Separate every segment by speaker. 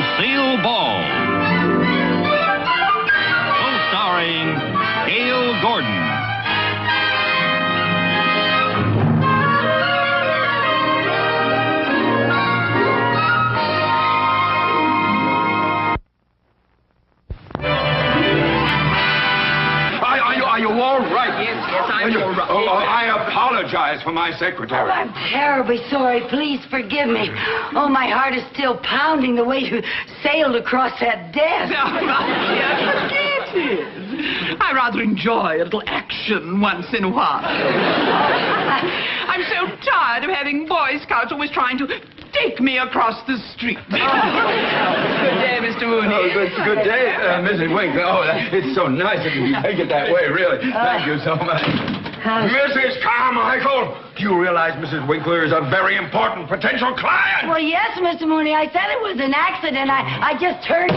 Speaker 1: Lucille Ball. Co-starring Gail Gordon.
Speaker 2: Are you all right?
Speaker 3: Yes, I'm all right.
Speaker 2: Oh, I apologize for my secretary.
Speaker 4: Oh, I'm terribly sorry. Please forgive me. Oh, my heart is still pounding the way you sailed across that desk.
Speaker 3: Yes, it is. I rather enjoy a little action once in a while. I'm so tired of having Boy Scouts always trying to take me across the street. Good day, Mr. Mooney.
Speaker 2: Oh, it's a good day, Mrs. Winkler. Oh, it's so nice of you to take it that way, really. Thank you so much. Mrs. Carmichael, do you realize Mrs. Winkler is a very important potential client?
Speaker 4: Well, yes, Mr. Mooney. I said it was an accident. I just heard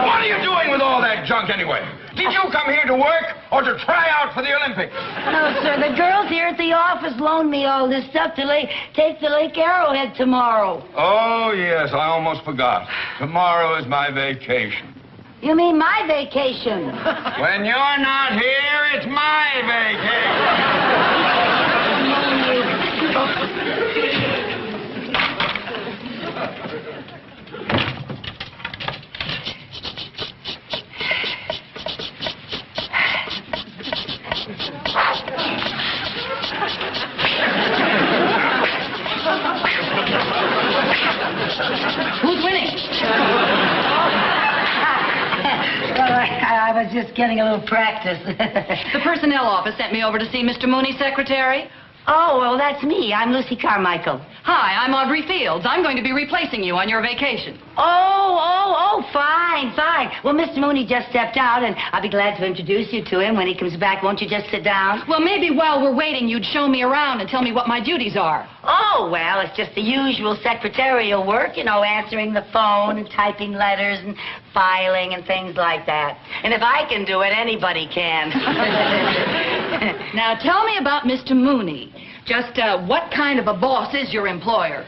Speaker 2: What are you doing with all that junk anyway? Did you come here to work or to try out for the Olympics?
Speaker 4: No, sir. The girls here at the office loaned me all this stuff to take to Lake Arrowhead tomorrow.
Speaker 2: Oh, yes, I almost forgot. Tomorrow is my vacation.
Speaker 4: You mean my vacation?
Speaker 2: When you're not here, it's my
Speaker 4: Who's winning? Well, I was just getting a little practice.
Speaker 5: The personnel office sent me over to see Mr. Mooney's secretary.
Speaker 4: Oh, well, that's me. I'm Lucy Carmichael.
Speaker 5: Hi, I'm Audrey Fields. I'm going to be replacing you on your vacation.
Speaker 4: Oh, fine. Well, Mr. Mooney just stepped out, and I'll be glad to introduce you to him when he comes back. Won't you just sit down?
Speaker 5: Well, maybe while we're waiting, you'd show me around and tell me what my duties are.
Speaker 4: Oh, well, it's just the usual secretarial work, answering the phone and typing letters and filing and things like that. And if I can do it, anybody can.
Speaker 5: Now, tell me about Mr. Mooney. Just what kind of a boss is your employer?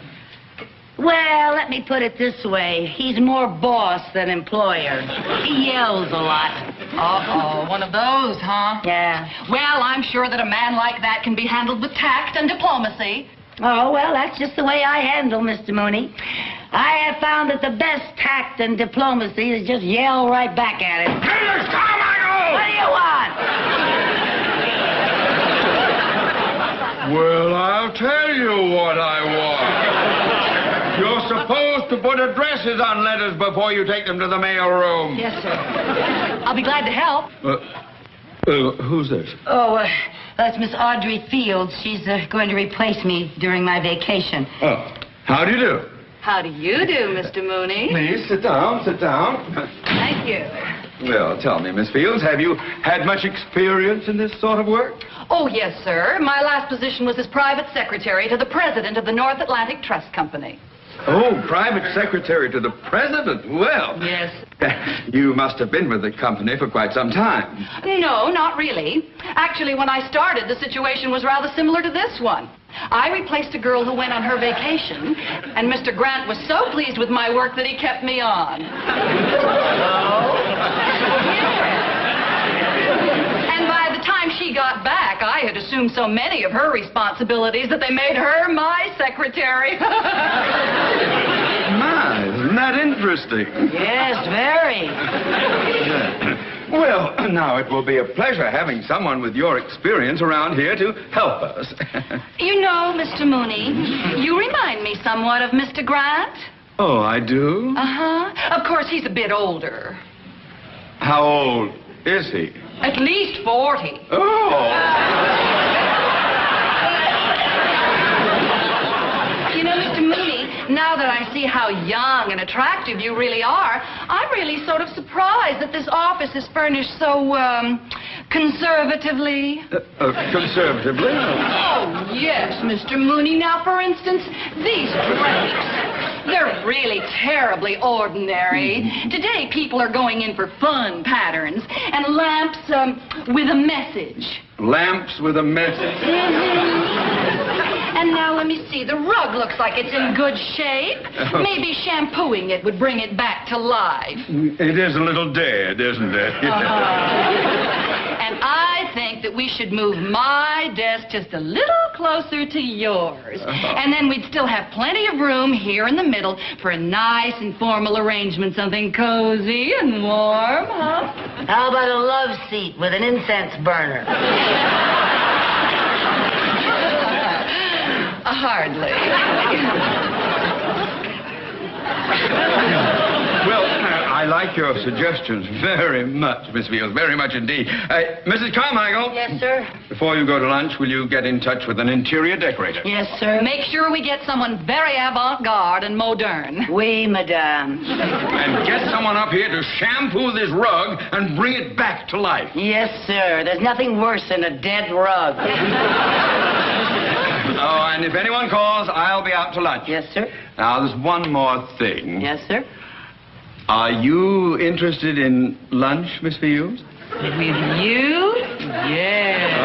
Speaker 4: Well, let me put it this way. He's more boss than employer. He yells a lot.
Speaker 5: Uh-oh, one of those, huh?
Speaker 4: Yeah.
Speaker 5: Well, I'm sure that a man like that can be handled with tact and diplomacy.
Speaker 4: Oh, well, that's just the way I handle Mr. Mooney. I have found that the best tact and diplomacy is just yell right back at him.
Speaker 2: Mrs. Carmichael!
Speaker 4: What do you want?
Speaker 2: Well, I'll tell you what I want. You're supposed to put addresses on letters before you take them to the mail room.
Speaker 5: Yes, sir. I'll be glad to help.
Speaker 2: Who's this?
Speaker 4: Oh, that's Miss Audrey Fields. She's going to replace me during my vacation.
Speaker 2: Oh, how do you do?
Speaker 5: How do you do, Mr. Mooney?
Speaker 2: Please, sit down.
Speaker 5: Thank you.
Speaker 2: Well, tell me, Miss Fields, have you had much experience in this sort of work?
Speaker 5: Oh, yes, sir. My last position was as private secretary to the president of the North Atlantic Trust Company.
Speaker 2: Oh, private secretary to the president? Well.
Speaker 5: Yes.
Speaker 2: You must have been with the company for quite some time.
Speaker 5: No, not really. Actually, when I started, the situation was rather similar to this one. I replaced a girl who went on her vacation, and Mr. Grant was so pleased with my work that he kept me on. And by the time she got back, I had assumed so many of her responsibilities that they made her my secretary.
Speaker 2: My, isn't that interesting?
Speaker 4: Yes, very.
Speaker 2: Well, now it will be a pleasure having someone with your experience around here to help us.
Speaker 5: You know, Mr. Mooney, you remind me somewhat of Mr. Grant.
Speaker 2: Oh, I do?
Speaker 5: Uh-huh. Of course, he's a bit older.
Speaker 2: How old is he?
Speaker 5: At least 40.
Speaker 2: Oh!
Speaker 5: You know, Mr. Mooney, now that I see how young and attractive you really are, I'm really sort of surprised that this office is furnished so, conservatively.
Speaker 2: Conservatively?
Speaker 5: Oh, yes, Mr. Mooney. Now, for instance, these drapes. They're really terribly ordinary. Today, people are going in for fun patterns and lamps with a message.
Speaker 2: Lamps with a message?
Speaker 5: And now let me see. The rug looks like it's in good shape. Maybe shampooing it would bring it back to life.
Speaker 2: It is a little dead, isn't it?
Speaker 5: And I think that we should move my desk just a little closer to yours. And then we'd still have plenty of room here in the middle for a nice informal arrangement, something cozy and warm, huh?
Speaker 4: How about a love seat with an incense burner?
Speaker 5: Hardly.
Speaker 2: Well, I like your suggestions very much, Miss Fields, very much indeed. Mrs. Carmichael?
Speaker 4: Yes, sir?
Speaker 2: Before you go to lunch, will you get in touch with an interior decorator?
Speaker 4: Yes, sir.
Speaker 5: Make sure we get someone very avant-garde and modern.
Speaker 4: Oui, madame.
Speaker 2: And get someone up here to shampoo this rug and bring it back to life.
Speaker 4: Yes, sir. There's nothing worse than a dead rug.
Speaker 2: Oh, and if anyone calls, I'll be out to lunch.
Speaker 4: Yes, sir.
Speaker 2: Now, there's one more thing.
Speaker 4: Yes, sir.
Speaker 2: Are you interested in lunch, Miss Fields?
Speaker 5: With you? Yeah.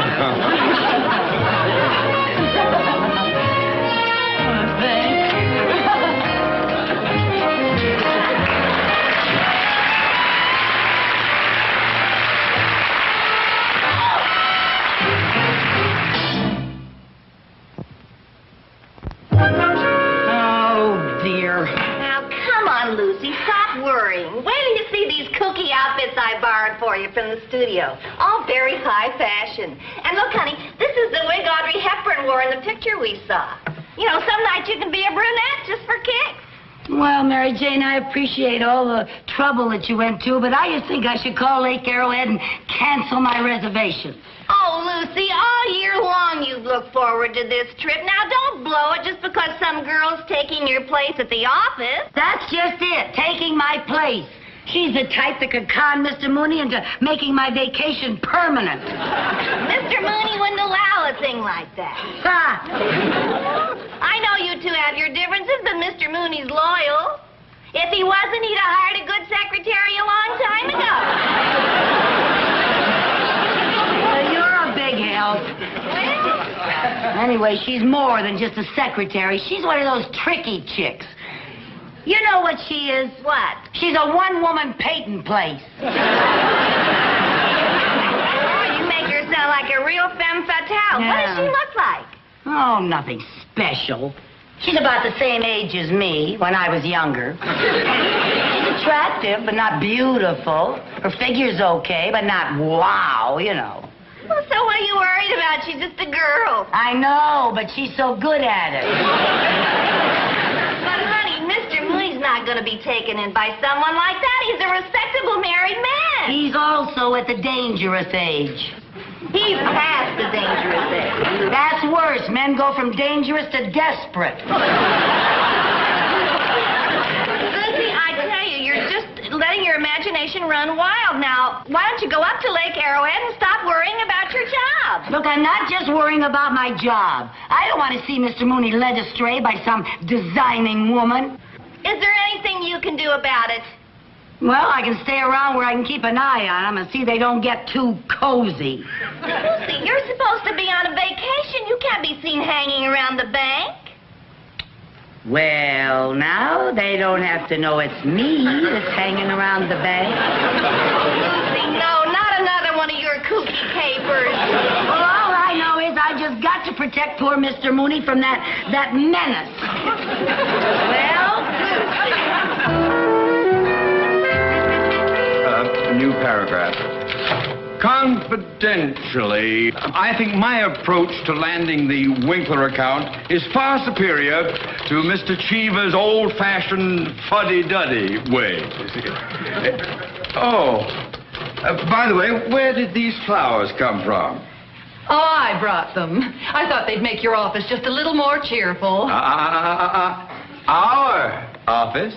Speaker 6: Lucy, stop worrying. Wait till you see these kooky outfits I borrowed for you from the studio. All very high fashion. And look, honey, this is the wig Audrey Hepburn wore in the picture we saw. You know, some nights you can be a brunette just for kicks.
Speaker 4: Well, Mary Jane, I appreciate all the trouble that you went to, but I just think I should call Lake Arrowhead and cancel my reservation.
Speaker 6: Oh, Lucy, all year long you've looked forward to this trip. Now, don't blow it just because some girl's taking your place at the office.
Speaker 4: That's just it, taking my place. She's the type that could con Mr. Mooney into making my vacation permanent.
Speaker 6: Mr. Mooney wouldn't allow a thing like that. I know you two have your differences, but Mr. Mooney's loyal. If he wasn't, he'd have hired a good secretary a long time ago.
Speaker 4: You're a big help. Anyway, she's more than just a secretary. She's one of those tricky chicks. You know what she is?
Speaker 6: What?
Speaker 4: She's a one-woman Peyton place.
Speaker 6: Oh, you make her sound like a real femme fatale.
Speaker 4: Yeah.
Speaker 6: What does she look like?
Speaker 4: Oh, nothing special. She's about the same age as me when I was younger. She's attractive, but not beautiful. Her figure's okay, but not wow, you know.
Speaker 6: Well, so what are you worried about? She's just a girl.
Speaker 4: I know, but she's so good at it.
Speaker 6: But, honey, Mr. Mooney's not going to be taken in by someone like that. He's a respectable married man.
Speaker 4: He's also at the dangerous age.
Speaker 6: He's past the dangerous age.
Speaker 4: That's worse. Men go from dangerous to desperate.
Speaker 6: Lucy, I tell you, you're just letting your imagination run wild now. Why don't you go up to Lake Arrowhead and stop worrying about your job?
Speaker 4: Look, I'm not just worrying about my job. I don't want to see Mr. Mooney led astray by some designing woman.
Speaker 6: Is there anything you can do about it?
Speaker 4: Well, I can stay around where I can keep an eye on them and see they don't get too cozy.
Speaker 6: Lucy, you're supposed to be on a vacation. You can't be seen hanging around the bank.
Speaker 4: Well, now they don't have to know it's me that's hanging around the bank.
Speaker 6: Lucy, no, not another one of your kooky capers.
Speaker 4: Well, all I know is I just got to protect poor Mr. Mooney from that menace.
Speaker 6: Well,
Speaker 2: New paragraph. Confidentially, I think my approach to landing the Winkler account is far superior to Mr. Cheever's old-fashioned fuddy-duddy way. By the way, where did these flowers come from?
Speaker 5: Oh, I brought them. I thought they'd make your office just a little more cheerful.
Speaker 2: Our office?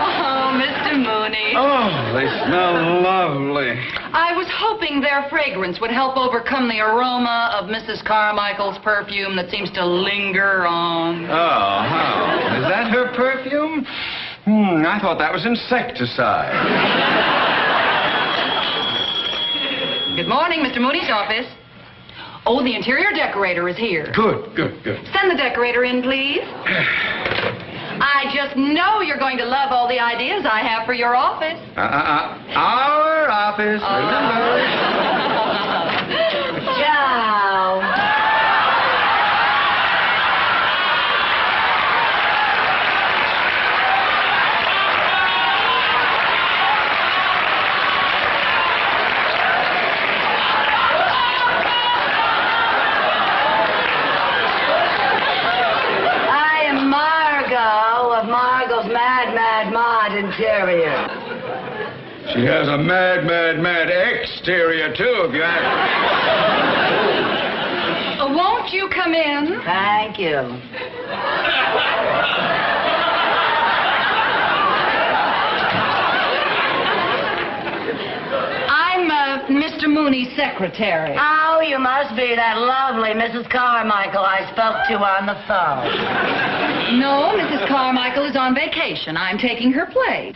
Speaker 5: Oh, Mr. Mooney.
Speaker 2: Oh, they smell lovely.
Speaker 5: I was hoping their fragrance would help overcome the aroma of Mrs. Carmichael's perfume that seems to linger on.
Speaker 2: Oh, how? Is that her perfume? I thought that was insecticide.
Speaker 5: Good morning, Mr. Mooney's office. Oh, the interior decorator is here.
Speaker 2: Good.
Speaker 5: Send the decorator in, please. I just know you're going to love all the ideas I have for your office.
Speaker 2: Our office, remember?
Speaker 4: Ciao. Interior.
Speaker 2: She has a mad exterior, too, if you ask me.
Speaker 5: Won't you come in?
Speaker 4: Thank you.
Speaker 5: I'm Mr. Mooney's secretary.
Speaker 4: Oh, you must be that lovely Mrs. Carmichael I spoke to on the phone.
Speaker 5: No, Mrs. Carmichael is on vacation. I'm taking her place.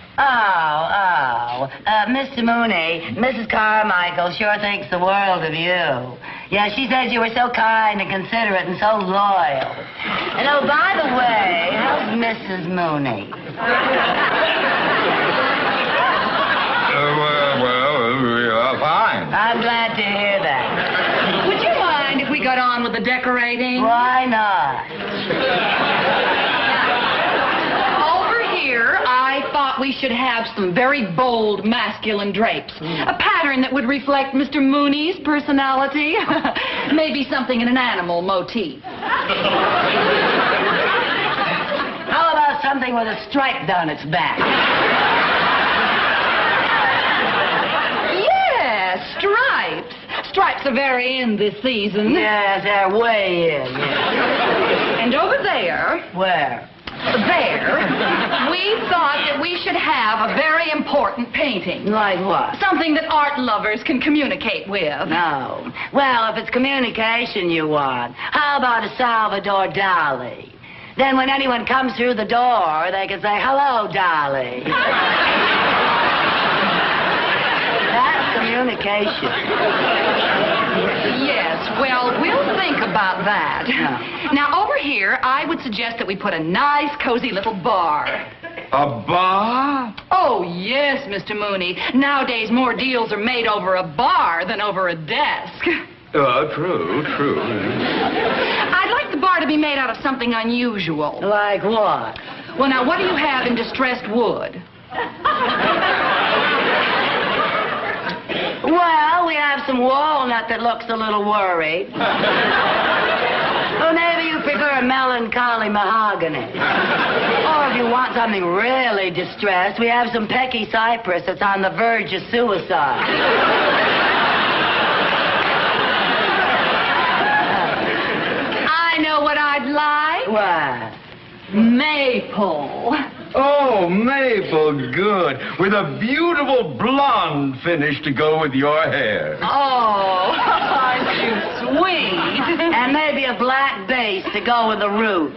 Speaker 4: Mr. Mooney, Mrs. Carmichael sure thinks the world of you. Yeah, she says you were so kind and considerate and so loyal. And oh, by the way, how's Mrs. Mooney?
Speaker 2: Fine.
Speaker 4: I'm glad to hear that.
Speaker 5: Would you mind if we got on with the decorating?
Speaker 4: Why not?
Speaker 5: Over here, I thought we should have some very bold masculine drapes. A pattern that would reflect Mr. Mooney's personality. Maybe something in an animal motif.
Speaker 4: How about something with a stripe down its back?
Speaker 5: Stripes. Stripes are very in this season.
Speaker 4: Yes, they're way in. Yes.
Speaker 5: And over there.
Speaker 4: Where?
Speaker 5: There. We thought that we should have a very important painting.
Speaker 4: Like what?
Speaker 5: Something that art lovers can communicate with.
Speaker 4: No. Well, if it's communication you want, how about a Salvador Dali? Then when anyone comes through the door, they can say, "Hello, Dali." Communication.
Speaker 5: Yes, well, we'll think about that.
Speaker 4: Yeah.
Speaker 5: Now, over here, I would suggest that we put a nice, cozy little bar.
Speaker 2: A bar?
Speaker 5: Oh, yes, Mr. Mooney. Nowadays, more deals are made over a bar than over a desk.
Speaker 2: True.
Speaker 5: I'd like the bar to be made out of something unusual.
Speaker 4: Like what?
Speaker 5: Well, now, what do you have in distressed wood?
Speaker 4: Well, we have some walnut that looks a little worried. Or maybe you prefer melancholy mahogany. Or if you want something really distressed, we have some pecky cypress that's on the verge of suicide.
Speaker 5: I know what I'd like.
Speaker 4: What?
Speaker 5: Maple.
Speaker 2: Oh, maple, good. With a beautiful blonde finish to go with your hair.
Speaker 5: Oh, aren't you sweet?
Speaker 4: And maybe a black base to go with the roots.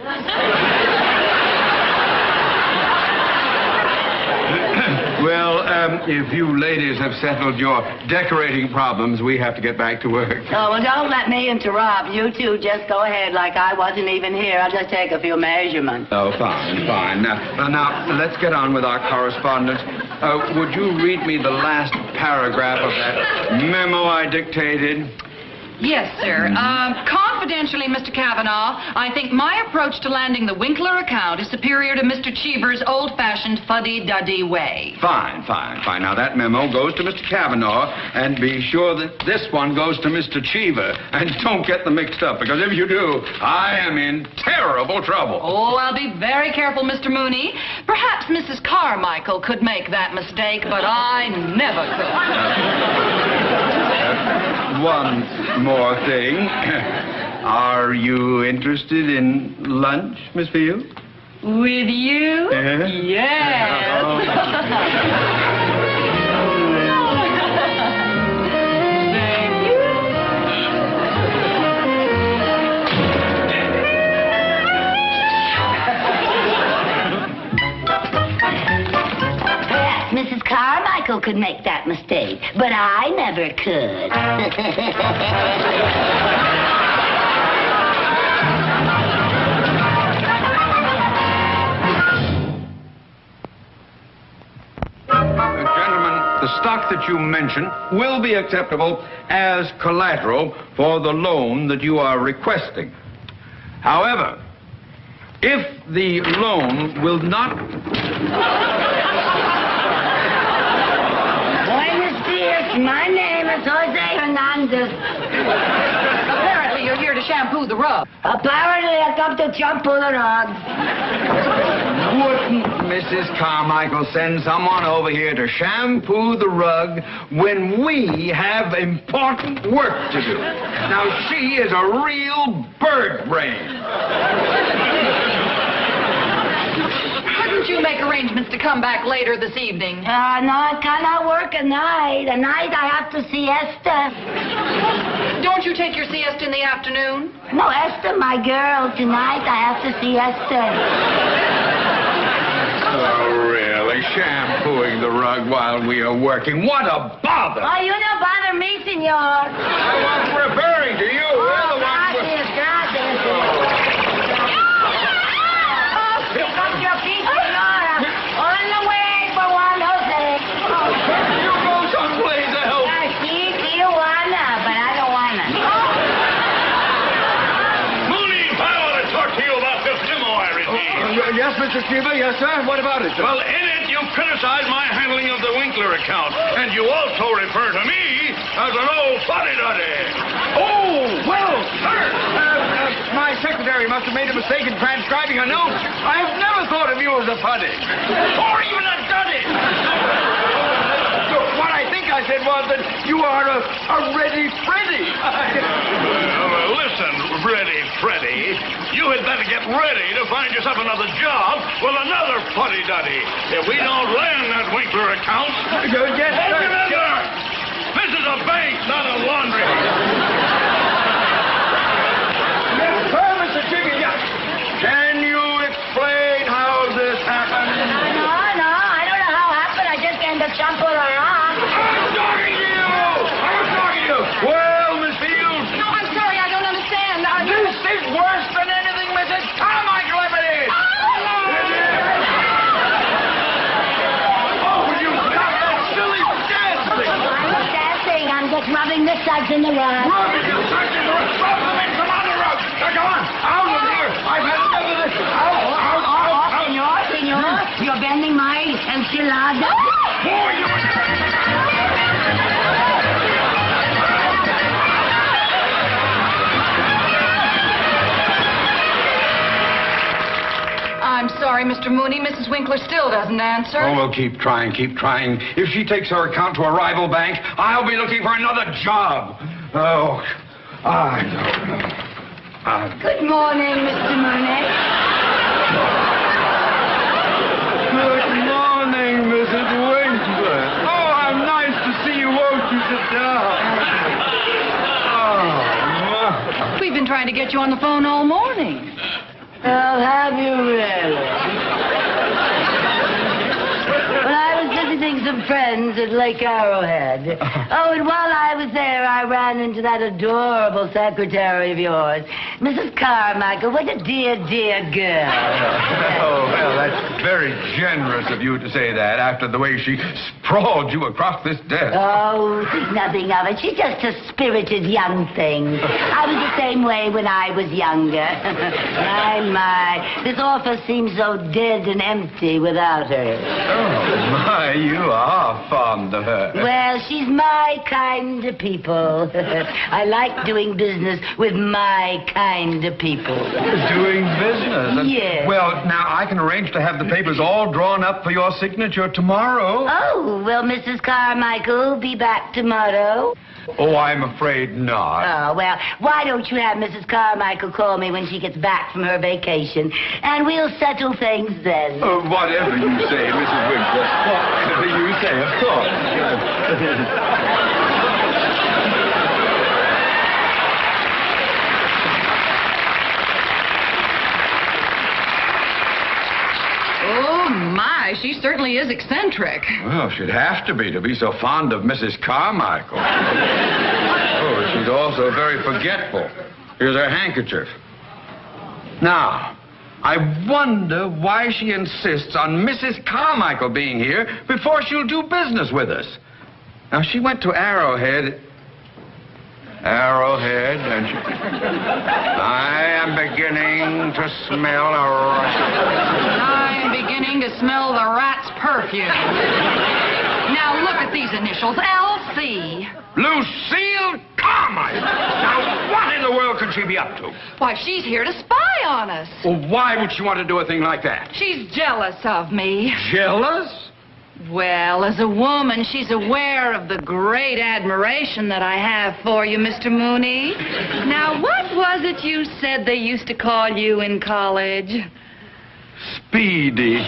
Speaker 2: Well, if you ladies have settled your decorating problems, we have to get back to work.
Speaker 4: Oh, well, don't let me interrupt. You two just go ahead like I wasn't even here. I'll just take a few measurements.
Speaker 2: Oh, fine. Now, let's get on with our correspondence. Would you read me the last paragraph of that memo I dictated?
Speaker 5: Yes, sir. Confidentially, Mr. Kavanaugh, I think my approach to landing the Winkler account is superior to Mr. Cheever's old-fashioned fuddy-duddy way.
Speaker 2: Fine. Now, that memo goes to Mr. Kavanaugh, and be sure that this one goes to Mr. Cheever. And don't get them mixed up, because if you do, I am in terrible trouble.
Speaker 5: Oh, I'll be very careful, Mr. Mooney. Perhaps Mrs. Carmichael could make that mistake, but I never could.
Speaker 2: One more thing. Are you interested in lunch, Miss Field?
Speaker 5: With you? Yes.
Speaker 4: Mrs. Carmichael could make that mistake, but I never could.
Speaker 2: that you mention will be acceptable as collateral for the loan that you are requesting. However, if the loan will not...
Speaker 4: Buenos dias. My name is Jose Hernandez.
Speaker 5: Apparently you're here to shampoo the rug.
Speaker 4: Apparently I come to shampoo the rug.
Speaker 2: Wouldn't Mrs. Carmichael send someone over here to shampoo the rug when we have important work to do? Now, she is a real bird brain.
Speaker 5: Couldn't you make arrangements to come back later this evening?
Speaker 4: No, I cannot work at night. At night I have to siesta.
Speaker 5: Don't you take your siesta in the afternoon?
Speaker 4: No, Esther, my girl. Tonight I have to siesta.
Speaker 2: Oh, really? Shampooing the rug while we are working? What a bother!
Speaker 4: Oh, you don't bother me, senor.
Speaker 2: I was referring to you. We're the ones with...
Speaker 4: Gracias. Pick up your feet, senora. On the way for one, Jose.
Speaker 2: You go someplace else.
Speaker 4: Sí, Tijuana, but I don't wanna.
Speaker 1: Mooney, I want to talk to you about this limo I received.
Speaker 2: Yes, Mr. Skiba. Yes, sir. What about it, sir?
Speaker 1: Well, in it, you criticize my handling of the Winkler account, and you also refer to me as an old fuddy-duddy.
Speaker 2: Oh, well, sir. My secretary must have made a mistake in transcribing a note. I have never thought of you as a puddy.
Speaker 1: Or even a duddy.
Speaker 2: What I think I said was that you are a ready Freddy.
Speaker 1: Listen, Ready Freddy, you had better get ready to find yourself another job with another fuddy-duddy. If we don't land that Winkler account...
Speaker 2: Yes, sir.
Speaker 1: Remember, this is a bank, not a laundry.
Speaker 2: Yes, sir, Mr. Chicken. Yes. Can you explain how this happened?
Speaker 4: No, I don't know how it happened. I just came to shampoo the rug.
Speaker 2: I'm talking to you! I'm talking to you! Well, Miss Fields...
Speaker 5: No, I'm sorry, I don't understand.
Speaker 2: This is worse than anything Mrs. Carmichael ever did! Oh, will you stop that silly dancing?
Speaker 4: I'm not dancing. I'm just rubbing the suds in the rug.
Speaker 2: Rubbing your suds in the rug! Rub them in some other rug! Now, come on! Out of here! I've had enough of this! Out!
Speaker 4: Senor, you're bending my enchilada.
Speaker 2: Oh, you...
Speaker 5: I'm sorry, Mr. Mooney. Mrs. Winkler still doesn't answer.
Speaker 2: Oh, well, keep trying, keep trying. If she takes her account to a rival bank, I'll be looking for another job. Oh, I don't know.
Speaker 4: Good morning, Mr. Mooney.
Speaker 2: Good morning, Mrs. Winkler. Oh, how nice to see you. Won't you sit down? Oh,
Speaker 5: We've been trying to get you on the phone all morning.
Speaker 4: Well, have you really? Well, I was visiting some friends at Lake Arrowhead. Oh, and while I was there, I ran into that adorable secretary of yours, Mrs. Carmichael. What a dear, dear girl.
Speaker 2: oh, well, that's very generous of you to say that after the way she sprawled you across this desk.
Speaker 4: Oh, think nothing of it. She's just a spirited young thing. I was the same way when I was younger. My. This office seems so dead and empty without her.
Speaker 2: Oh, my, you are fond of her.
Speaker 4: Well, she's my kind of people. I like doing business with my kind of people.
Speaker 2: Doing business?
Speaker 4: Yes.
Speaker 2: Well, now, I can arrange to have the papers all drawn up for your signature tomorrow.
Speaker 4: Oh, will Mrs. Carmichael be back tomorrow?
Speaker 2: Oh, I'm afraid not.
Speaker 4: Oh, well, why don't you have Mrs. Carmichael call me when she gets back from her vacation, and we'll settle things then.
Speaker 2: Whatever you say, Mrs. Winkler. Whatever you say, of course.
Speaker 5: Oh, my, she certainly is eccentric.
Speaker 2: Well, she'd have to be so fond of Mrs. Carmichael. Oh, she's also very forgetful. Here's her handkerchief. Now, I wonder why she insists on Mrs. Carmichael being here before she'll do business with us. Now, she went to Arrowhead, and she... I am beginning to smell a rat.
Speaker 5: I am beginning to smell the rat's perfume. Now look at these initials, LC.
Speaker 2: Lucille Carmine! Now, what in the world could she be up to?
Speaker 5: Why, she's here to spy on us.
Speaker 2: Well, why would she want to do a thing like that?
Speaker 5: She's jealous of me.
Speaker 2: Jealous?
Speaker 5: Well, as a woman, she's aware of the great admiration that I have for you, Mr. Mooney. Now, what was it you said they used to call you in college?
Speaker 2: Speedy.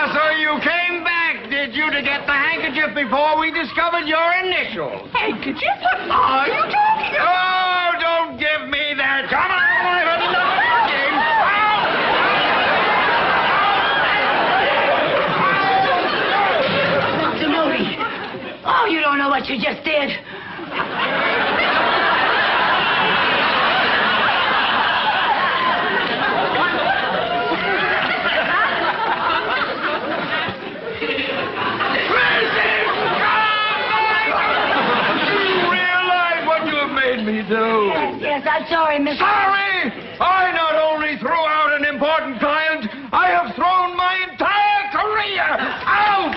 Speaker 2: So you came back, did you, to get the handkerchief before we discovered your initials?
Speaker 3: Handkerchief? What are you talking about?
Speaker 2: Oh, don't give me that. Come on, I've enough of
Speaker 4: Mr.
Speaker 2: game.
Speaker 4: Mooney. Oh, you don't know what you just did.
Speaker 2: Me do.
Speaker 4: Yes, I'm sorry, Mr.
Speaker 2: Sorry! I not only threw out an important client, I have thrown my entire career out!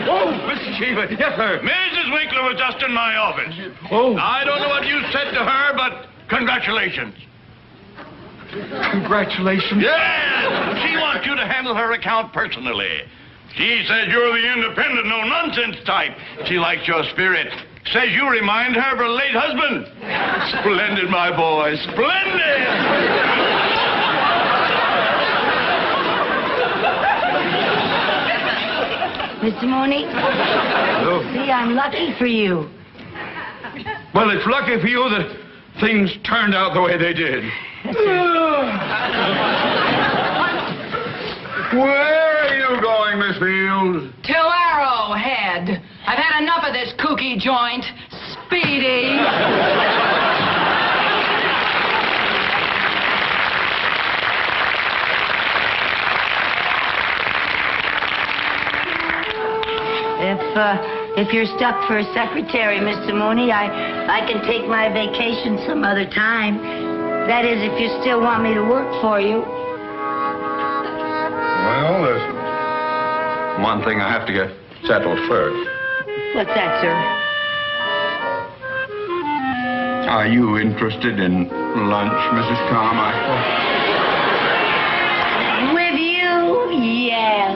Speaker 2: Oh, Mr. Cheever. Yes, sir.
Speaker 1: Mrs. Winkler was just in my office.
Speaker 2: Oh.
Speaker 1: I don't know what you said to her, but congratulations.
Speaker 2: Congratulations.
Speaker 1: Yes! She wants you to handle her account personally. She says you're the independent, no-nonsense type. She likes your spirit. Says you remind her of her late husband. Splendid, my boy. Splendid!
Speaker 4: Mr. Mooney?
Speaker 2: Hello.
Speaker 4: See, I'm lucky for you.
Speaker 2: Well, it's lucky for you that things turned out the way they did. Where are you going, Miss Fields?
Speaker 5: To Arrowhead. I've had enough of this kooky joint. Speedy.
Speaker 4: If you're stuck for a secretary, Mr. Mooney, I can take my vacation some other time. That is, if you still want me to work for you.
Speaker 2: Well, there's one thing I have to get settled first.
Speaker 4: What's that, sir?
Speaker 2: Are you interested in lunch, Mrs. Carmichael?
Speaker 4: With you, yes.